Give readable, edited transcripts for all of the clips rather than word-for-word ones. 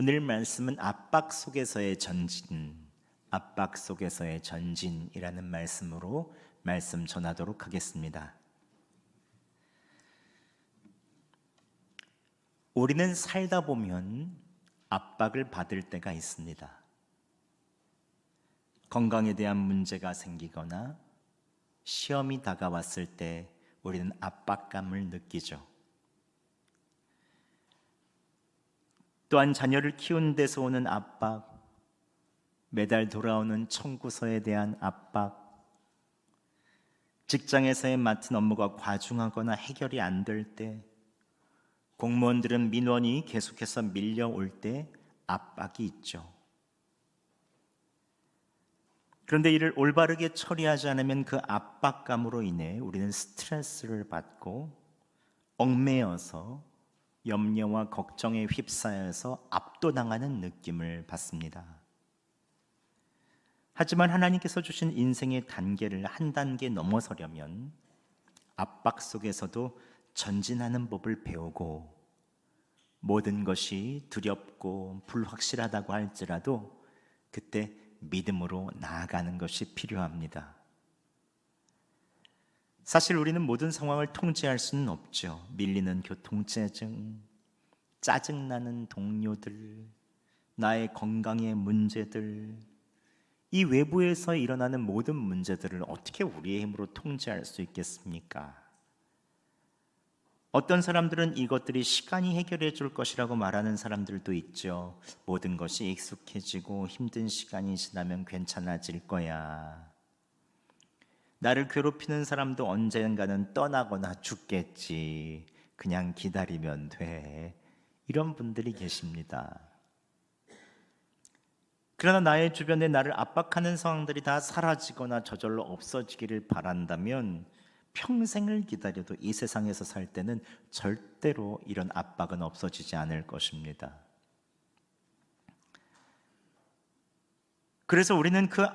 오늘 말씀은 압박 속에서의 전진이라는 말씀으로 말씀 전하도록 하겠습니다. 우리는 살다 보면 압박을 받을 때가 있습니다. 건강에 대한 문제가 생기거나 시험이 다가왔을 때 우리는 압박감을 느끼죠. 또한 자녀를 키우는 데서 오는 압박, 매달 돌아오는 청구서에 대한 압박, 직장에서의 맡은 업무가 과중하거나 해결이 안 될 때, 공무원들은 민원이 계속해서 밀려올 때 압박이 있죠. 그런데 이를 올바르게 처리하지 않으면 그 압박감으로 인해 우리는 스트레스를 받고 얽매여서 염려와 걱정에 휩싸여서 압도당하는 느낌을 받습니다. 하지만 하나님께서 주신 인생의 단계를 한 단계 넘어서려면 압박 속에서도 전진하는 법을 배우고, 모든 것이 두렵고 불확실하다고 할지라도 그때 믿음으로 나아가는 것이 필요합니다. 사실 우리는 모든 상황을 통제할 수는 없죠. 밀리는 교통체증, 짜증나는 동료들, 나의 건강의 문제들, 이 외부에서 일어나는 모든 문제들을 어떻게 우리의 힘으로 통제할 수 있겠습니까? 어떤 사람들은 이것들이 시간이 해결해 줄 것이라고 말하는 사람들도 있죠. 모든 것이 익숙해지고 힘든 시간이 지나면 괜찮아질 거야. 나를 괴롭히는 사람도 언젠가는 떠나거나 죽겠지. 그냥 기다리면 돼. 이런 분들이 계십니다. 그러나 나의 주변에 나를 압박하는 상황들이 다 사라지거나 저절로 없어지기를 바란다면 평생을 기다려도 이 세상에서 살 때는 절대로 이런 압박은 없어지지 않을 것입니다. 그래서 우리는 그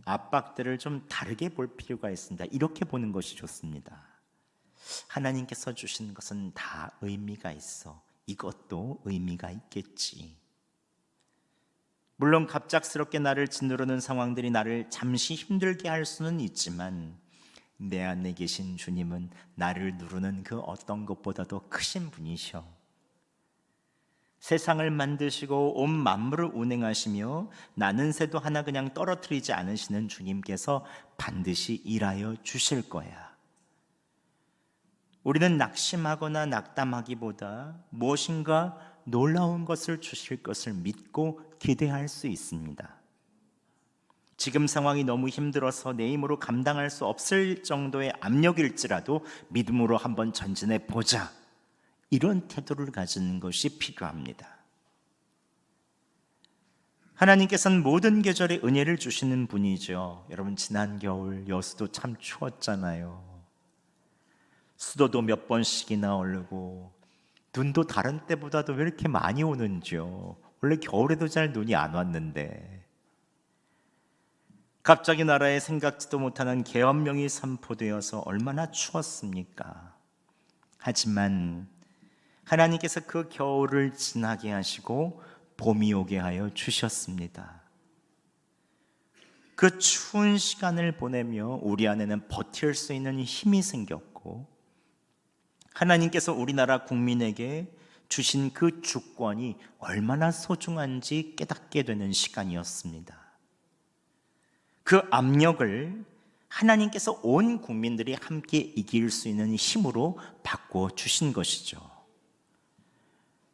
압박들을 좀 다르게 볼 필요가 있습니다. 이렇게 보는 것이 좋습니다. 하나님께서 주신 것은 다 의미가 있어. 이것도 의미가 있겠지. 물론 갑작스럽게 나를 짓누르는 상황들이 나를 잠시 힘들게 할 수는 있지만 내 안에 계신 주님은 나를 누르는 그 어떤 것보다도 크신 분이셔. 세상을 만드시고 온 만물을 운행하시며 나는 새도 하나 그냥 떨어뜨리지 않으시는 주님께서 반드시 일하여 주실 거야. 우리는 낙심하거나 낙담하기보다 무엇인가 놀라운 것을 주실 것을 믿고 기대할 수 있습니다. 지금 상황이 너무 힘들어서 내 힘으로 감당할 수 없을 정도의 압력일지라도 믿음으로 한번 전진해 보자. 이런 태도를 가지는 것이 필요합니다. 하나님께서는 모든 계절에 은혜를 주시는 분이죠. 여러분, 지난 겨울 여수도 참 추웠잖아요. 수도도 몇 번씩이나 오르고 눈도 다른 때보다도 왜 이렇게 많이 오는지요. 원래 겨울에도 잘 눈이 안 왔는데 갑자기 나라에 생각지도 못하는 계엄령이 선포되어서 얼마나 추웠습니까? 하지만 하나님께서 그 겨울을 지나게 하시고 봄이 오게 하여 주셨습니다. 그 추운 시간을 보내며 우리 안에는 버틸 수 있는 힘이 생겼고, 하나님께서 우리나라 국민에게 주신 그 주권이 얼마나 소중한지 깨닫게 되는 시간이었습니다. 그 압력을 하나님께서 온 국민들이 함께 이길 수 있는 힘으로 바꿔 주신 것이죠.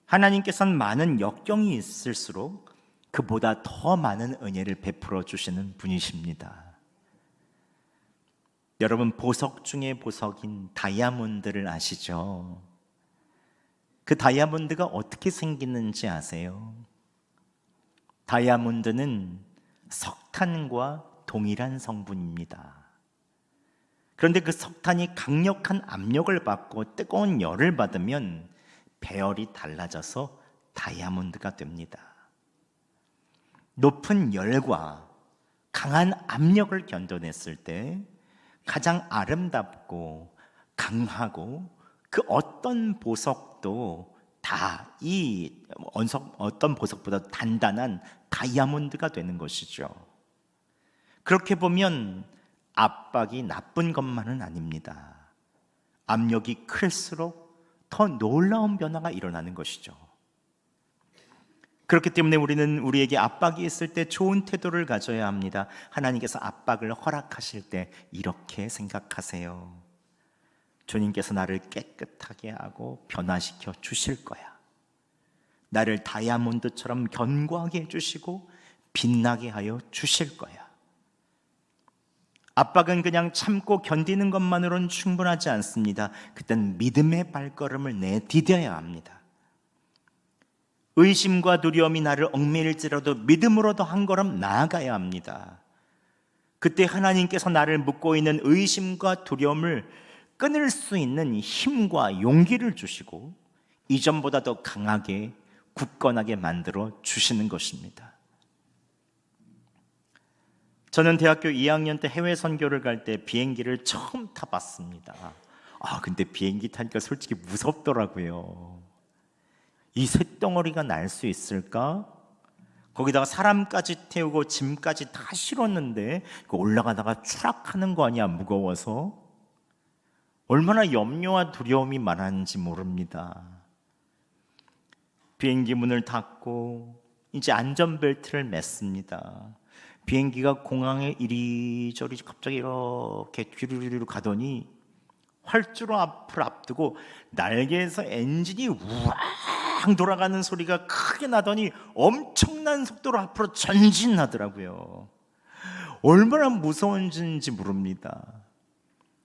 하나님께서는 많은 역경이 있을수록 그보다 더 많은 은혜를 베풀어 주시는 분이십니다. 여러분, 보석 중에 보석인 다이아몬드를 아시죠? 그 다이아몬드가 어떻게 생기는지 아세요? 다이아몬드는 석탄과 동일한 성분입니다. 그런데 그 석탄이 강력한 압력을 받고 뜨거운 열을 받으면 배열이 달라져서 다이아몬드가 됩니다. 높은 열과 강한 압력을 견뎌냈을 때 가장 아름답고 강하고 그 어떤 보석도 이 어떤 보석보다 단단한 다이아몬드가 되는 것이죠. 그렇게 보면 압박이 나쁜 것만은 아닙니다. 압력이 클수록 더 놀라운 변화가 일어나는 것이죠. 그렇기 때문에 우리는 우리에게 압박이 있을 때 좋은 태도를 가져야 합니다. 하나님께서 압박을 허락하실 때 이렇게 생각하세요. 주님께서 나를 깨끗하게 하고 변화시켜 주실 거야. 나를 다이아몬드처럼 견고하게 해주시고 빛나게 하여 주실 거야. 압박은 그냥 참고 견디는 것만으로는 충분하지 않습니다. 그땐 믿음의 발걸음을 내디뎌야 합니다. 의심과 두려움이 나를 얽매일지라도 믿음으로 더 한 걸음 나아가야 합니다. 그때 하나님께서 나를 묶고 있는 의심과 두려움을 끊을 수 있는 힘과 용기를 주시고 이전보다 더 강하게 굳건하게 만들어 주시는 것입니다. 저는 대학교 2학년 때 해외 선교를 갈 때 비행기를 처음 타봤습니다. 근데 비행기 타니까 솔직히 무섭더라고요. 이 쇳덩어리가 날 수 있을까? 거기다가 사람까지 태우고 짐까지 다 실었는데 올라가다가 추락하는 거 아니야, 무거워서. 얼마나 염려와 두려움이 많았는지 모릅니다. 비행기 문을 닫고 이제 안전벨트를 맸습니다. 비행기가 공항에 이리저리 갑자기 이렇게 뒤로 가더니 활주로 앞을 앞두고 날개에서 엔진이 우왕 돌아가는 소리가 크게 나더니 엄청난 속도로 앞으로 전진하더라고요. 얼마나 무서운지 모릅니다.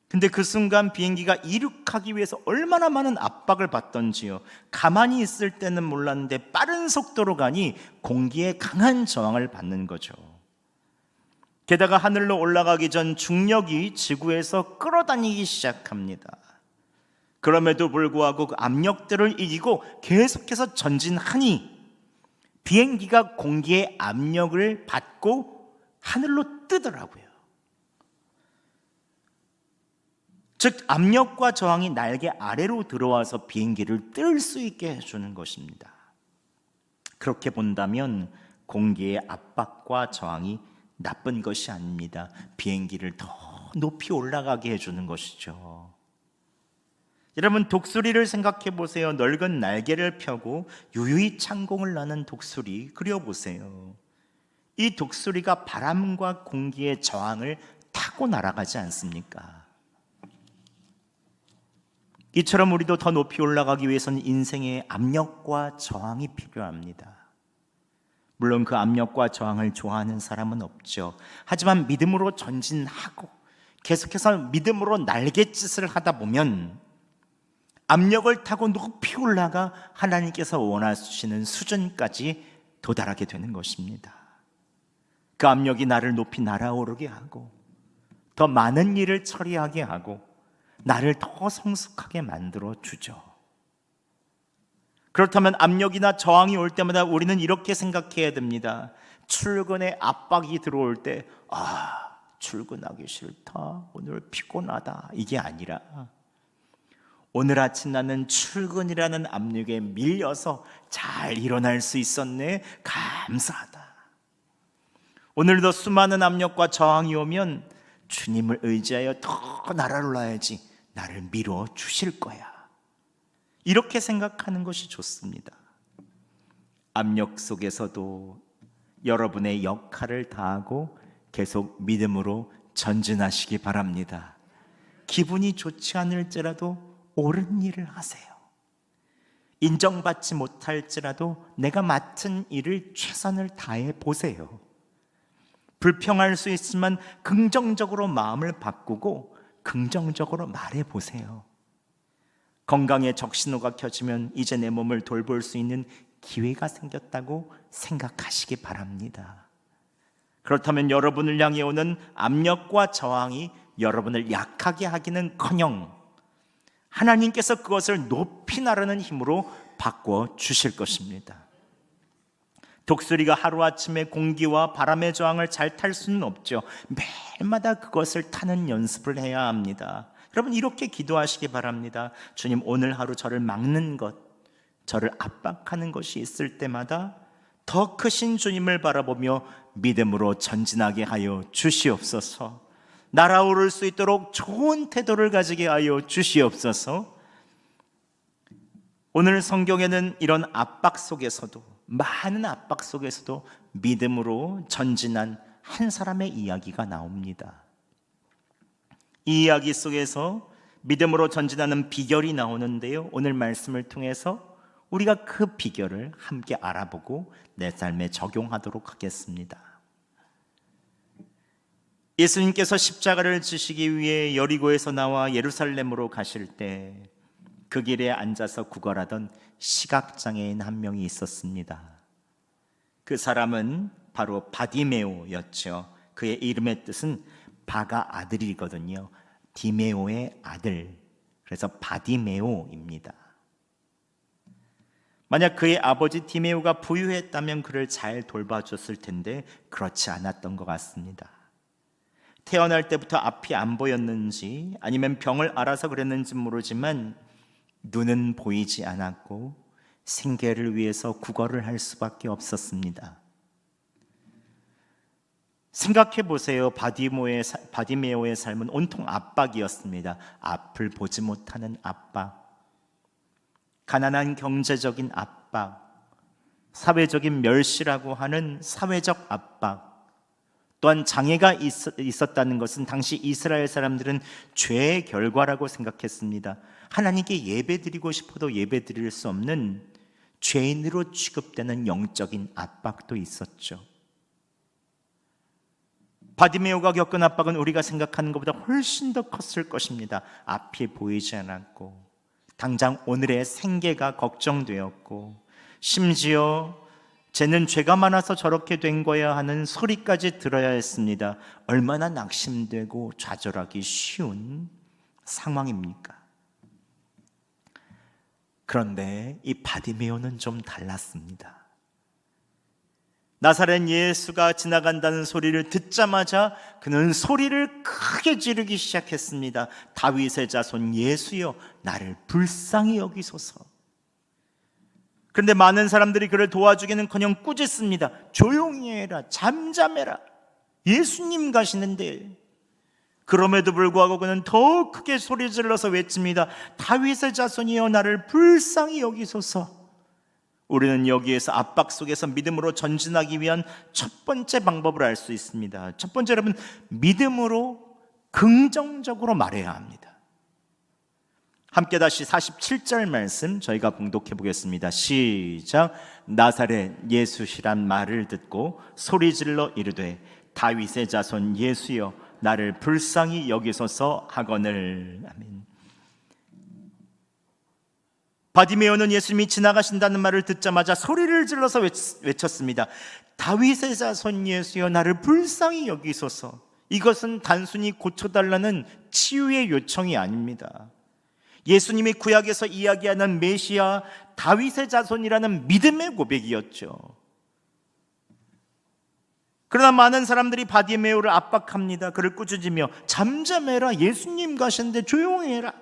근데 그 순간 비행기가 이륙하기 위해서 얼마나 많은 압박을 받던지요. 가만히 있을 때는 몰랐는데 빠른 속도로 가니 공기에 강한 저항을 받는 거죠. 게다가 하늘로 올라가기 전 중력이 지구에서 끌어다니기 시작합니다. 그럼에도 불구하고 그 압력들을 이기고 계속해서 전진하니 비행기가 공기의 압력을 받고 하늘로 뜨더라고요. 즉 압력과 저항이 날개 아래로 들어와서 비행기를 뜰 수 있게 해주는 것입니다. 그렇게 본다면 공기의 압박과 저항이 나쁜 것이 아닙니다. 비행기를 더 높이 올라가게 해주는 것이죠. 여러분, 독수리를 생각해 보세요. 넓은 날개를 펴고 유유히 창공을 나는 독수리 그려보세요. 이 독수리가 바람과 공기의 저항을 타고 날아가지 않습니까? 이처럼 우리도 더 높이 올라가기 위해서는 인생의 압력과 저항이 필요합니다. 물론 그 압력과 저항을 좋아하는 사람은 없죠. 하지만 믿음으로 전진하고 계속해서 믿음으로 날갯짓을 하다 보면 압력을 타고 높이 올라가 하나님께서 원하시는 수준까지 도달하게 되는 것입니다. 그 압력이 나를 높이 날아오르게 하고 더 많은 일을 처리하게 하고 나를 더 성숙하게 만들어 주죠. 그렇다면 압력이나 저항이 올 때마다 우리는 이렇게 생각해야 됩니다. 출근에 압박이 들어올 때 출근하기 싫다, 오늘 피곤하다, 이게 아니라 오늘 아침 나는 출근이라는 압력에 밀려서 잘 일어날 수 있었네, 감사하다. 오늘도 수많은 압력과 저항이 오면 주님을 의지하여 더 날아올라야지, 나를 밀어 주실 거야, 이렇게 생각하는 것이 좋습니다. 압력 속에서도 여러분의 역할을 다하고 계속 믿음으로 전진하시기 바랍니다. 기분이 좋지 않을지라도 옳은 일을 하세요. 인정받지 못할지라도 내가 맡은 일을 최선을 다해 보세요. 불평할 수 있지만 긍정적으로 마음을 바꾸고 긍정적으로 말해 보세요. 건강에 적신호가 켜지면 이제 내 몸을 돌볼 수 있는 기회가 생겼다고 생각하시기 바랍니다. 그렇다면 여러분을 향해 오는 압력과 저항이 여러분을 약하게 하기는커녕 하나님께서 그것을 높이 나르는 힘으로 바꿔 주실 것입니다. 독수리가 하루아침에 공기와 바람의 저항을 잘 탈 수는 없죠. 매일마다 그것을 타는 연습을 해야 합니다. 여러분, 이렇게 기도하시기 바랍니다. 주님, 오늘 하루 저를 막는 것, 저를 압박하는 것이 있을 때마다 더 크신 주님을 바라보며 믿음으로 전진하게 하여 주시옵소서. 날아오를 수 있도록 좋은 태도를 가지게 하여 주시옵소서. 오늘 성경에는 이런 압박 속에서도, 많은 압박 속에서도 믿음으로 전진한 한 사람의 이야기가 나옵니다. 이 이야기 속에서 믿음으로 전진하는 비결이 나오는데요, 오늘 말씀을 통해서 우리가 그 비결을 함께 알아보고 내 삶에 적용하도록 하겠습니다. 예수님께서 십자가를 지시기 위해 여리고에서 나와 예루살렘으로 가실 때 그 길에 앉아서 구걸하던 시각장애인 한 명이 있었습니다. 그 사람은 바로 바디메오였죠. 그의 이름의 뜻은 바가 아들이거든요. 디메오의 아들, 그래서 바디메오입니다. 만약 그의 아버지 디메오가 부유했다면 그를 잘 돌봐줬을 텐데 그렇지 않았던 것 같습니다. 태어날 때부터 앞이 안 보였는지 아니면 병을 앓아서 그랬는지 모르지만 눈은 보이지 않았고 생계를 위해서 구걸을 할 수밖에 없었습니다. 생각해 보세요. 바디메오의 삶은 온통 압박이었습니다. 앞을 보지 못하는 압박, 가난한 경제적인 압박, 사회적인 멸시라고 하는 사회적 압박, 또한 장애가 있었다는 것은 당시 이스라엘 사람들은 죄의 결과라고 생각했습니다. 하나님께 예배드리고 싶어도 예배드릴 수 없는 죄인으로 취급되는 영적인 압박도 있었죠. 바디메오가 겪은 압박은 우리가 생각하는 것보다 훨씬 더 컸을 것입니다. 앞이 보이지 않았고 당장 오늘의 생계가 걱정되었고 심지어 쟤는 죄가 많아서 저렇게 된 거야 하는 소리까지 들어야 했습니다. 얼마나 낙심되고 좌절하기 쉬운 상황입니까? 그런데 이 바디메오는 좀 달랐습니다. 나사렛 예수가 지나간다는 소리를 듣자마자 그는 소리를 크게 지르기 시작했습니다. 다윗의 자손 예수여, 나를 불쌍히 여기소서. 그런데 많은 사람들이 그를 도와주기는커녕 꾸짖습니다. 조용히 해라, 잠잠해라, 예수님 가시는데. 그럼에도 불구하고 그는 더 크게 소리 질러서 외칩니다. 다윗의 자손이여, 나를 불쌍히 여기소서. 우리는 여기에서 압박 속에서 믿음으로 전진하기 위한 첫 번째 방법을 알 수 있습니다. 첫 번째, 여러분, 믿음으로 긍정적으로 말해야 합니다. 함께 다시 47절 말씀 저희가 봉독해 보겠습니다. 시작. 나사렛 예수시란 말을 듣고 소리질러 이르되 다윗의 자손 예수여, 나를 불쌍히 여기소서 하거늘. 아멘. 바디메오는 예수님이 지나가신다는 말을 듣자마자 소리를 질러서 외쳤습니다. 다윗의 자손 예수여, 나를 불쌍히 여기소서. 이것은 단순히 고쳐달라는 치유의 요청이 아닙니다. 예수님이 구약에서 이야기하는 메시아 다윗의 자손이라는 믿음의 고백이었죠. 그러나 많은 사람들이 바디메오를 압박합니다. 그를 꾸짖으며 잠잠해라, 예수님 가시는데 조용히 해라.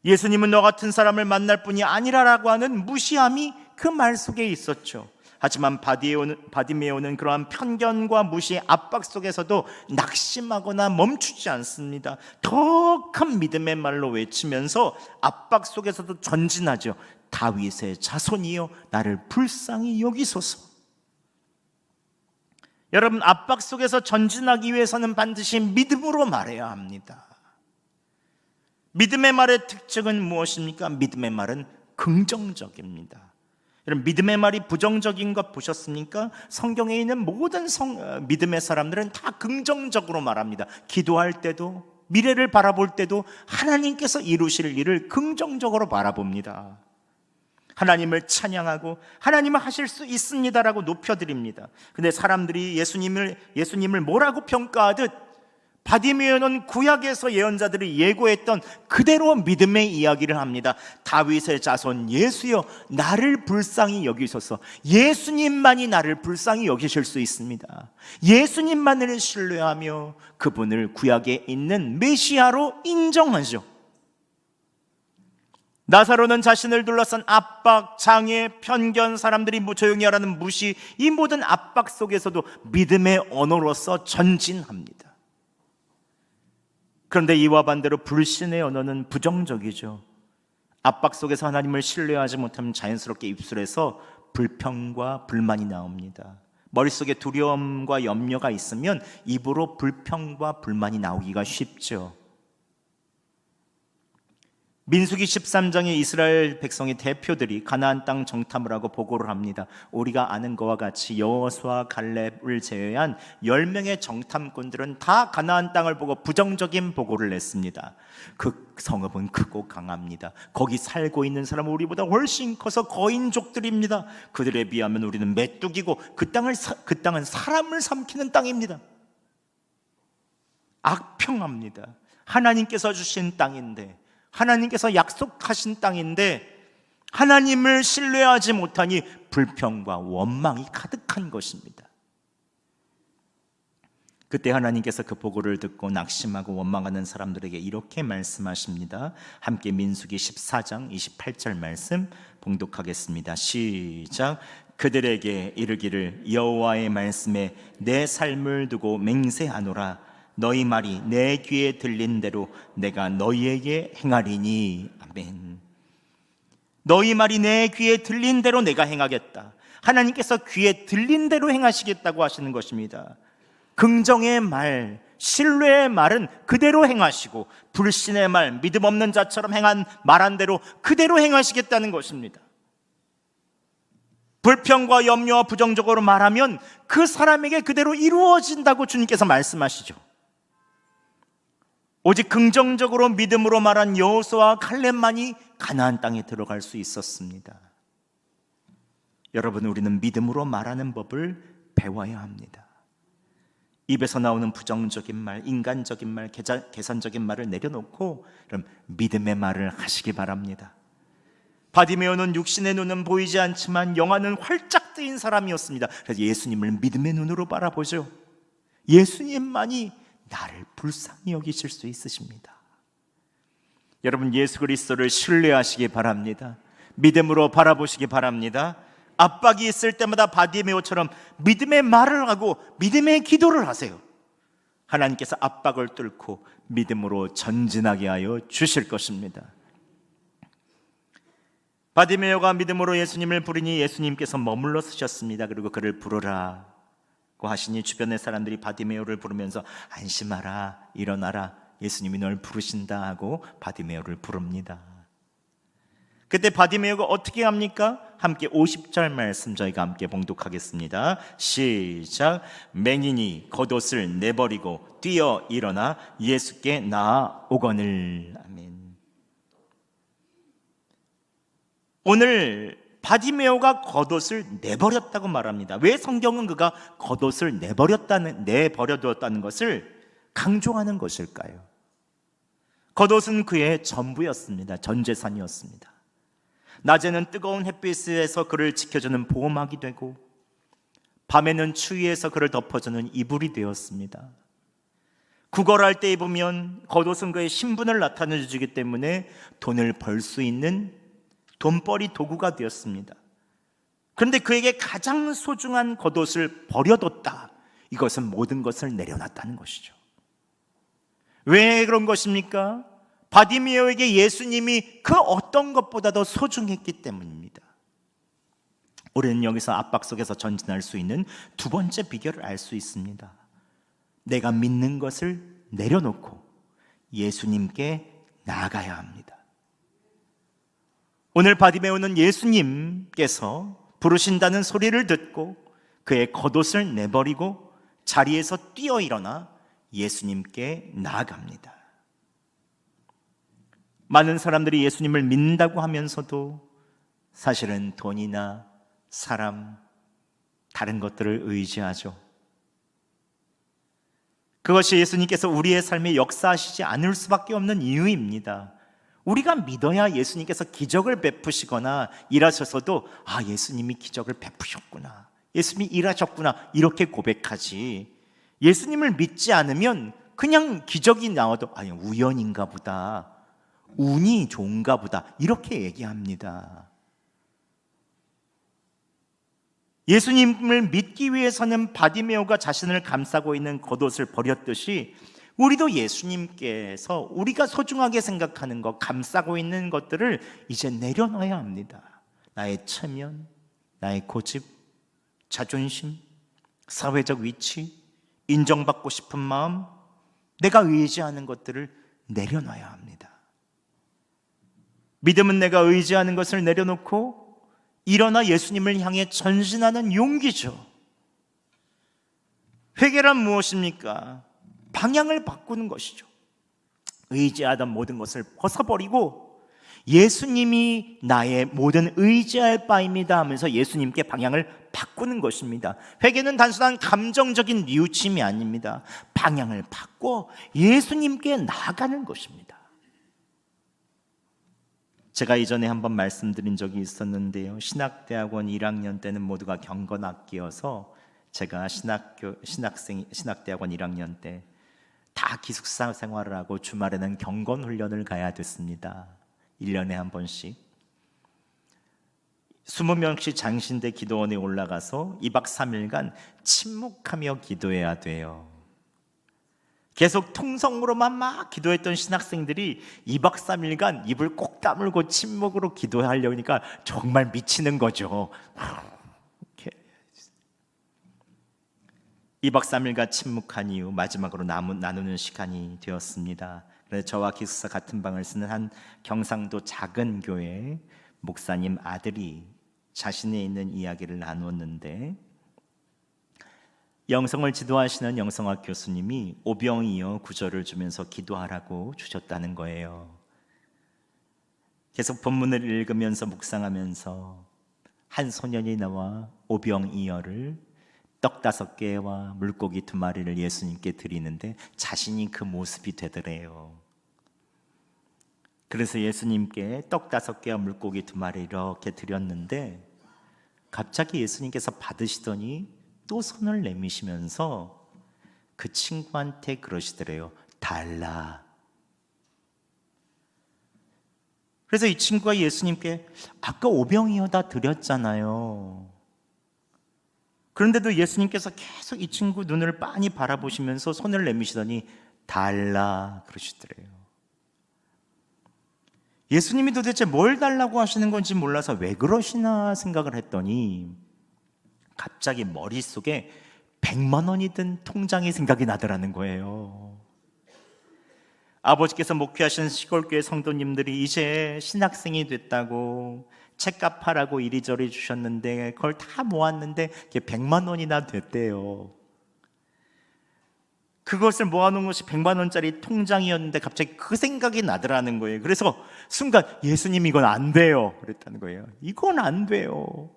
예수님은 너 같은 사람을 만날 뿐이 아니라라고 하는 무시함이 그 말 속에 있었죠. 하지만 바디메오는 그러한 편견과 무시의 압박 속에서도 낙심하거나 멈추지 않습니다. 더 큰 믿음의 말로 외치면서 압박 속에서도 전진하죠. 다윗의 자손이여, 나를 불쌍히 여기소서. 여러분, 압박 속에서 전진하기 위해서는 반드시 믿음으로 말해야 합니다. 믿음의 말의 특징은 무엇입니까? 믿음의 말은 긍정적입니다. 여러분, 믿음의 말이 부정적인 것 보셨습니까? 성경에 있는 모든 믿음의 사람들은 다 긍정적으로 말합니다. 기도할 때도, 미래를 바라볼 때도 하나님께서 이루실 일을 긍정적으로 바라봅니다. 하나님을 찬양하고 하나님은 하실 수 있습니다라고 높여드립니다. 근데 사람들이 예수님을 뭐라고 평가하듯 바디메오는 구약에서 예언자들이 예고했던 그대로 믿음의 이야기를 합니다. 다윗의 자손 예수여, 나를 불쌍히 여기소서. 예수님만이 나를 불쌍히 여기실 수 있습니다. 예수님만을 신뢰하며 그분을 구약에 있는 메시아로 인정하죠. 나사로는 자신을 둘러싼 압박, 장애, 편견, 사람들이 조용히 하라는 무시, 이 모든 압박 속에서도 믿음의 언어로서 전진합니다. 그런데 이와 반대로 불신의 언어는 부정적이죠. 압박 속에서 하나님을 신뢰하지 못하면 자연스럽게 입술에서 불평과 불만이 나옵니다. 머릿속에 두려움과 염려가 있으면 입으로 불평과 불만이 나오기가 쉽죠. 민수기 13장에 이스라엘 백성의 대표들이 가나안 땅 정탐을 하고 보고를 합니다. 우리가 아는 것과 같이 여호수아 갈렙을 제외한 10명의 정탐꾼들은 다 가나안 땅을 보고 부정적인 보고를 냈습니다. 그 성읍은 크고 강합니다. 거기 살고 있는 사람은 우리보다 훨씬 커서 거인족들입니다. 그들에 비하면 우리는 메뚜기고 그 땅은 사람을 삼키는 땅입니다. 악평합니다. 하나님께서 주신 땅인데, 하나님께서 약속하신 땅인데 하나님을 신뢰하지 못하니 불평과 원망이 가득한 것입니다. 그때 하나님께서 그 보고를 듣고 낙심하고 원망하는 사람들에게 이렇게 말씀하십니다. 함께 민수기 14장 28절 말씀 봉독하겠습니다. 시작. 그들에게 이르기를 여호와의 말씀에 내 삶을 두고 맹세하노라. 너희 말이 내 귀에 들린 대로 내가 너희에게 행하리니. 아멘. 너희 말이 내 귀에 들린 대로 내가 행하겠다. 하나님께서 귀에 들린 대로 행하시겠다고 하시는 것입니다. 긍정의 말, 신뢰의 말은 그대로 행하시고, 불신의 말, 믿음 없는 자처럼 말한 대로 그대로 행하시겠다는 것입니다. 불평과 염려와 부정적으로 말하면 그 사람에게 그대로 이루어진다고 주님께서 말씀하시죠. 오직 긍정적으로 믿음으로 말한 여호수아와 갈렙만이 가나안 땅에 들어갈 수 있었습니다. 여러분, 우리는 믿음으로 말하는 법을 배워야 합니다. 입에서 나오는 부정적인 말, 인간적인 말, 계산적인 말을 내려놓고 그럼 믿음의 말을 하시기 바랍니다. 바디메오는 육신의 눈은 보이지 않지만 영안은 활짝 뜨인 사람이었습니다. 그래서 예수님을 믿음의 눈으로 바라보죠. 예수님만이 나를 불쌍히 여기실 수 있으십니다. 여러분, 예수 그리스도를 신뢰하시기 바랍니다. 믿음으로 바라보시기 바랍니다. 압박이 있을 때마다 바디메오처럼 믿음의 말을 하고 믿음의 기도를 하세요. 하나님께서 압박을 뚫고 믿음으로 전진하게 하여 주실 것입니다. 바디메오가 믿음으로 예수님을 부르니 예수님께서 머물러 서셨습니다. 그리고 그를 부르라고 하시니 주변의 사람들이 바디메오를 부르면서 안심하라, 일어나라, 예수님이 널 부르신다 하고 바디메오를 부릅니다. 그때 바디메오가 어떻게 합니까? 함께 50절 말씀 저희가 함께 봉독하겠습니다. 시작. 맹인이 겉옷을 내버리고 뛰어 일어나 예수께 나아오거늘. 아멘. 오늘 바디메오가 겉옷을 내버렸다고 말합니다. 왜 성경은 그가 겉옷을 내버려두었다는 것을 강조하는 것일까요? 겉옷은 그의 전부였습니다. 전 재산이었습니다. 낮에는 뜨거운 햇빛에서 그를 지켜주는 보호막이 되고, 밤에는 추위에서 그를 덮어주는 이불이 되었습니다. 구걸할 때 입으면 겉옷은 그의 신분을 나타내주기 때문에 돈을 벌 수 있는 돈벌이 도구가 되었습니다. 그런데 그에게 가장 소중한 겉옷을 버려뒀다. 이것은 모든 것을 내려놨다는 것이죠. 왜 그런 것입니까? 바디메오에게 예수님이 그 어떤 것보다도 소중했기 때문입니다. 우리는 여기서 압박 속에서 전진할 수 있는 두 번째 비결을 알 수 있습니다. 내가 믿는 것을 내려놓고 예수님께 나아가야 합니다. 오늘 바디메오는 예수님께서 부르신다는 소리를 듣고 그의 겉옷을 내버리고 자리에서 뛰어 일어나 예수님께 나아갑니다. 많은 사람들이 예수님을 믿는다고 하면서도 사실은 돈이나 사람, 다른 것들을 의지하죠. 그것이 예수님께서 우리의 삶에 역사하시지 않을 수밖에 없는 이유입니다. 우리가 믿어야 예수님께서 기적을 베푸시거나 일하셔서도 예수님이 기적을 베푸셨구나, 예수님이 일하셨구나 이렇게 고백하지, 예수님을 믿지 않으면 그냥 기적이 나와도 우연인가 보다, 운이 좋은가 보다 이렇게 얘기합니다. 예수님을 믿기 위해서는 바디메오가 자신을 감싸고 있는 겉옷을 버렸듯이 우리도 예수님께서 우리가 소중하게 생각하는 것, 감싸고 있는 것들을 이제 내려놔야 합니다. 나의 체면, 나의 고집, 자존심, 사회적 위치, 인정받고 싶은 마음, 내가 의지하는 것들을 내려놔야 합니다. 믿음은 내가 의지하는 것을 내려놓고 일어나 예수님을 향해 전진하는 용기죠. 회개란 무엇입니까? 방향을 바꾸는 것이죠. 의지하던 모든 것을 벗어버리고 예수님이 나의 모든 의지할 바입니다 하면서 예수님께 방향을 바꾸는 것입니다. 회개는 단순한 감정적인 뉘우침이 아닙니다. 방향을 바꿔 예수님께 나아가는 것입니다. 제가 이전에 한번 말씀드린 적이 있었는데요. 신학대학원 1학년 때는 모두가 경건학기여서 제가 신학대학원 1학년 때 다 기숙사 생활을 하고 주말에는 경건 훈련을 가야 됐습니다. 1년에 한 번씩 20명씩 장신대 기도원에 올라가서 2박 3일간 침묵하며 기도해야 돼요. 계속 통성으로만 막 기도했던 신학생들이 2박 3일간 입을 꼭 다물고 침묵으로 기도하려니까 정말 미치는 거죠. 2박 3일간 침묵한 이후 마지막으로 나누는 시간이 되었습니다. 그래서 저와 기숙사 같은 방을 쓰는 한 경상도 작은 교회 목사님 아들이 자신의 있는 이야기를 나누었는데, 영성을 지도하시는 영성학 교수님이 오병이어 구절을 주면서 기도하라고 주셨다는 거예요. 계속 본문을 읽으면서 묵상하면서 한 소년이 나와 오병이어를 떡 5개와 물고기 2마리를 예수님께 드리는데 자신이 그 모습이 되더래요. 그래서 예수님께 떡 5개와 물고기 2마리 이렇게 드렸는데 갑자기 예수님께서 받으시더니 또 손을 내미시면서 그 친구한테 그러시더래요. 달라. 그래서 이 친구가 예수님께 아까 오병이어다 드렸잖아요. 그런데도 예수님께서 계속 이 친구 눈을 빤히 바라보시면서 손을 내미시더니 달라 그러시더래요. 예수님이 도대체 뭘 달라고 하시는 건지 몰라서 왜 그러시나 생각을 했더니 갑자기 머릿속에 100만 원이 든 통장이 생각이 나더라는 거예요. 아버지께서 목회하신 시골교회 성도님들이 이제 신학생이 됐다고 책값 하라고 이리저리 주셨는데 그걸 다 모았는데 그게 100만 원이나 됐대요. 그것을 모아놓은 것이 100만 원짜리 통장이었는데 갑자기 그 생각이 나더라는 거예요. 그래서 순간 예수님 이건 안 돼요 그랬다는 거예요. 이건 안 돼요.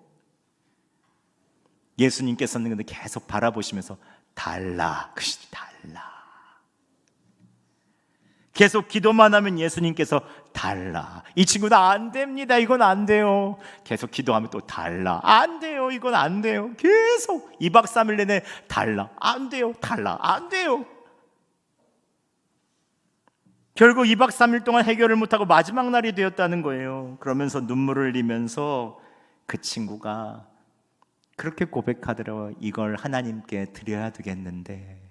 예수님께서는 근데 계속 바라보시면서 달라, 달라. 계속 기도만 하면 예수님께서 달라. 이 친구는 안 됩니다. 이건 안 돼요. 계속 기도하면 또 달라. 안 돼요. 이건 안 돼요. 계속 2박 3일 내내 달라. 안 돼요. 달라. 안 돼요. 결국 2박 3일 동안 해결을 못하고 마지막 날이 되었다는 거예요. 그러면서 눈물을 흘리면서 그 친구가 그렇게 고백하더라고요. 이걸 하나님께 드려야 되겠는데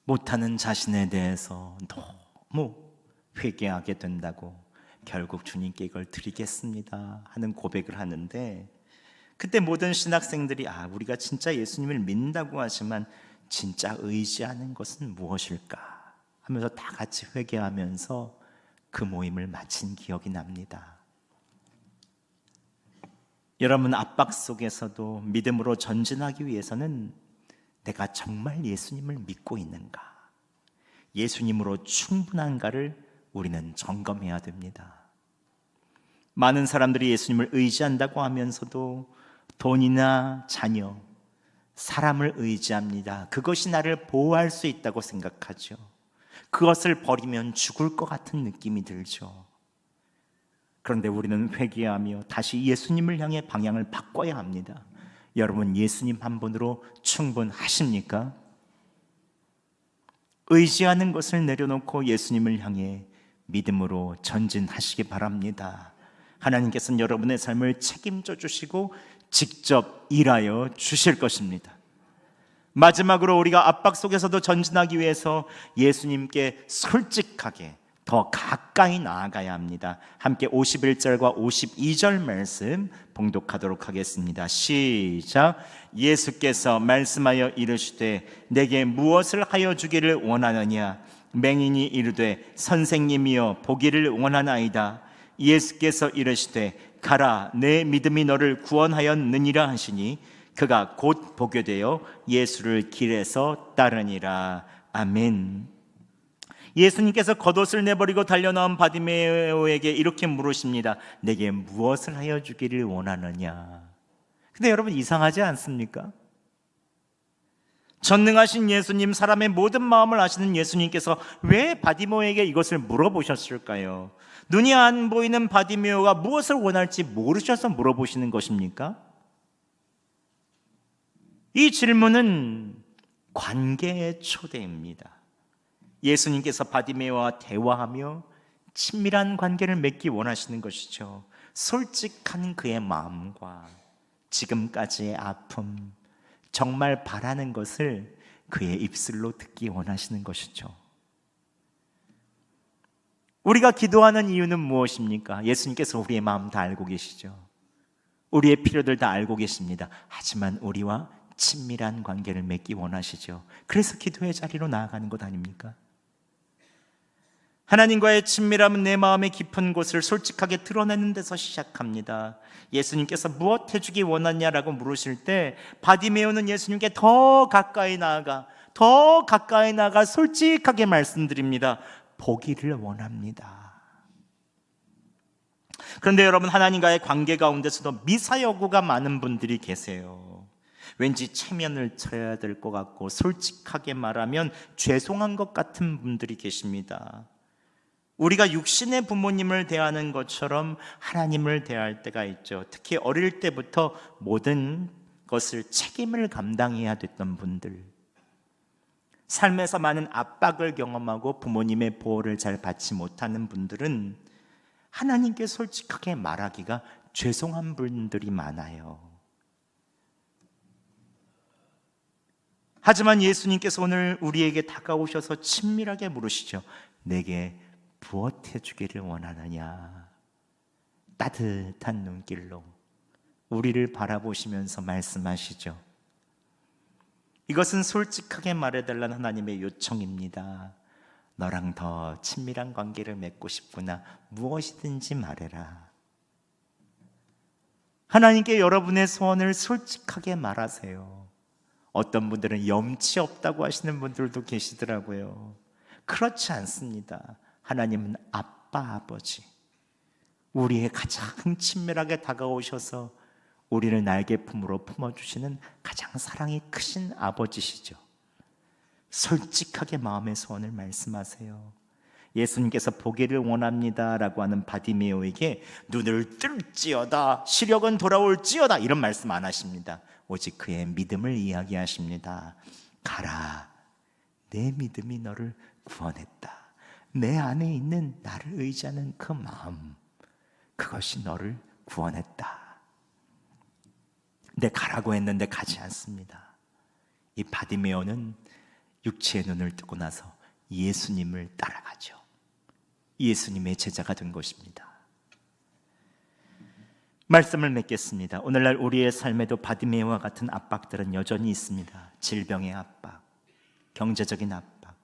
못하는 자신에 대해서 너무 회개하게 된다고 결국 주님께 이걸 드리겠습니다 하는 고백을 하는데, 그때 모든 신학생들이 우리가 진짜 예수님을 믿는다고 하지만 진짜 의지하는 것은 무엇일까 하면서 다 같이 회개하면서 그 모임을 마친 기억이 납니다. 여러분, 압박 속에서도 믿음으로 전진하기 위해서는 내가 정말 예수님을 믿고 있는가, 예수님으로 충분한가를 우리는 점검해야 됩니다. 많은 사람들이 예수님을 의지한다고 하면서도 돈이나 자녀, 사람을 의지합니다. 그것이 나를 보호할 수 있다고 생각하죠. 그것을 버리면 죽을 것 같은 느낌이 들죠. 그런데 우리는 회개하며 다시 예수님을 향해 방향을 바꿔야 합니다. 여러분, 예수님 한 분으로 충분하십니까? 의지하는 것을 내려놓고 예수님을 향해 믿음으로 전진하시기 바랍니다. 하나님께서는 여러분의 삶을 책임져 주시고 직접 일하여 주실 것입니다. 마지막으로 우리가 압박 속에서도 전진하기 위해서 예수님께 솔직하게 더 가까이 나아가야 합니다. 함께 51절과 52절 말씀 봉독하도록 하겠습니다. 시작. 예수께서 말씀하여 이르시되 내게 무엇을 하여 주기를 원하느냐? 맹인이 이르되 선생님이여 보기를 원하나이다. 예수께서 이르시되 가라, 내 믿음이 너를 구원하였느니라 하시니 그가 곧 보게 되어 예수를 길에서 따르니라. 아멘. 예수님께서 겉옷을 내버리고 달려나온 바디메오에게 이렇게 물으십니다. 내게 무엇을 하여 주기를 원하느냐? 근데 여러분, 이상하지 않습니까? 전능하신 예수님, 사람의 모든 마음을 아시는 예수님께서 왜 바디메오에게 이것을 물어보셨을까요? 눈이 안 보이는 바디메오가 무엇을 원할지 모르셔서 물어보시는 것입니까? 이 질문은 관계의 초대입니다. 예수님께서 바디메오와 대화하며 친밀한 관계를 맺기 원하시는 것이죠. 솔직한 그의 마음과 지금까지의 아픔, 정말 바라는 것을 그의 입술로 듣기 원하시는 것이죠. 우리가 기도하는 이유는 무엇입니까? 예수님께서 우리의 마음 다 알고 계시죠. 우리의 필요들 다 알고 계십니다. 하지만 우리와 친밀한 관계를 맺기 원하시죠. 그래서 기도의 자리로 나아가는 것 아닙니까? 하나님과의 친밀함은 내 마음의 깊은 곳을 솔직하게 드러내는 데서 시작합니다. 예수님께서 무엇 해주기 원하냐라고 물으실 때 바디메오는 예수님께 더 가까이 나아가 솔직하게 말씀드립니다. 보기를 원합니다. 그런데 여러분, 하나님과의 관계 가운데서도 미사여구가 많은 분들이 계세요. 왠지 체면을 쳐야 될 것 같고 솔직하게 말하면 죄송한 것 같은 분들이 계십니다. 우리가 육신의 부모님을 대하는 것처럼 하나님을 대할 때가 있죠. 특히 어릴 때부터 모든 것을 책임을 감당해야 됐던 분들, 삶에서 많은 압박을 경험하고 부모님의 보호를 잘 받지 못하는 분들은 하나님께 솔직하게 말하기가 죄송한 분들이 많아요. 하지만 예수님께서 오늘 우리에게 다가오셔서 친밀하게 물으시죠. 내게 무엇 해주기를 원하느냐? 따뜻한 눈길로 우리를 바라보시면서 말씀하시죠. 이것은 솔직하게 말해달라는 하나님의 요청입니다. 너랑 더 친밀한 관계를 맺고 싶구나. 무엇이든지 말해라. 하나님께 여러분의 소원을 솔직하게 말하세요. 어떤 분들은 염치 없다고 하시는 분들도 계시더라고요. 그렇지 않습니다. 하나님은 아빠, 아버지, 우리의 가장 친밀하게 다가오셔서 우리를 날개 품으로 품어주시는 가장 사랑이 크신 아버지시죠. 솔직하게 마음의 소원을 말씀하세요. 예수님께서 보기를 원합니다 라고 하는 바디메오에게 눈을 뜰지어다, 시력은 돌아올지어다 이런 말씀 안 하십니다. 오직 그의 믿음을 이야기하십니다. 가라, 내 믿음이 너를 구원했다. 내 안에 있는 나를 의지하는 그 마음, 그것이 너를 구원했다. 내 가라고 했는데 가지 않습니다. 이 바디메오는 육체의 눈을 뜨고 나서 예수님을 따라가죠. 예수님의 제자가 된 것입니다. 말씀을 맺겠습니다. 오늘날 우리의 삶에도 바디메오와 같은 압박들은 여전히 있습니다. 질병의 압박, 경제적인 압박,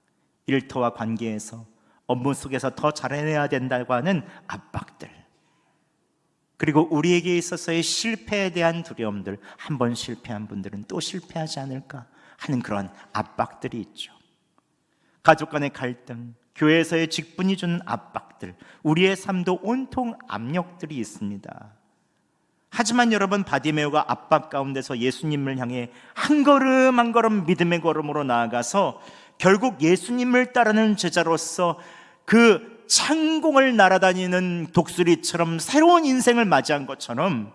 일터와 관계에서 업무 속에서 더 잘해내야 된다고 하는 압박들, 그리고 우리에게 있어서의 실패에 대한 두려움들, 한 번 실패한 분들은 또 실패하지 않을까 하는 그런 압박들이 있죠. 가족 간의 갈등, 교회에서의 직분이 주는 압박들, 우리의 삶도 온통 압력들이 있습니다. 하지만 여러분, 바디메오가 압박 가운데서 예수님을 향해 한 걸음 한 걸음 믿음의 걸음으로 나아가서 결국 예수님을 따르는 제자로서 그 창공을 날아다니는 독수리처럼 새로운 인생을 맞이한 것처럼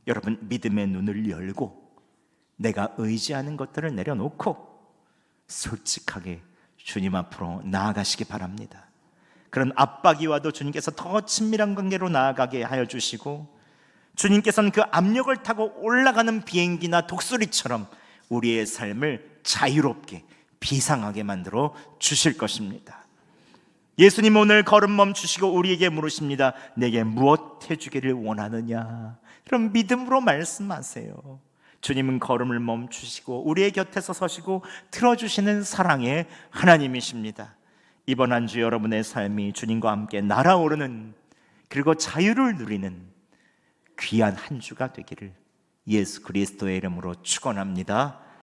여러분, 믿음의 눈을 열고 내가 의지하는 것들을 내려놓고 솔직하게 주님 앞으로 나아가시기 바랍니다. 그런 압박이 와도 주님께서 더 친밀한 관계로 나아가게 하여 주시고, 주님께서는 그 압력을 타고 올라가는 비행기나 독수리처럼 우리의 삶을 자유롭게 비상하게 만들어 주실 것입니다. 예수님 오늘 걸음 멈추시고 우리에게 물으십니다. 내게 무엇 해주기를 원하느냐? 그럼 믿음으로 말씀하세요. 주님은 걸음을 멈추시고 우리의 곁에서 서시고 틀어주시는 사랑의 하나님이십니다. 이번 한 주 여러분의 삶이 주님과 함께 날아오르는, 그리고 자유를 누리는 귀한 한 주가 되기를 예수 그리스도의 이름으로 축원합니다.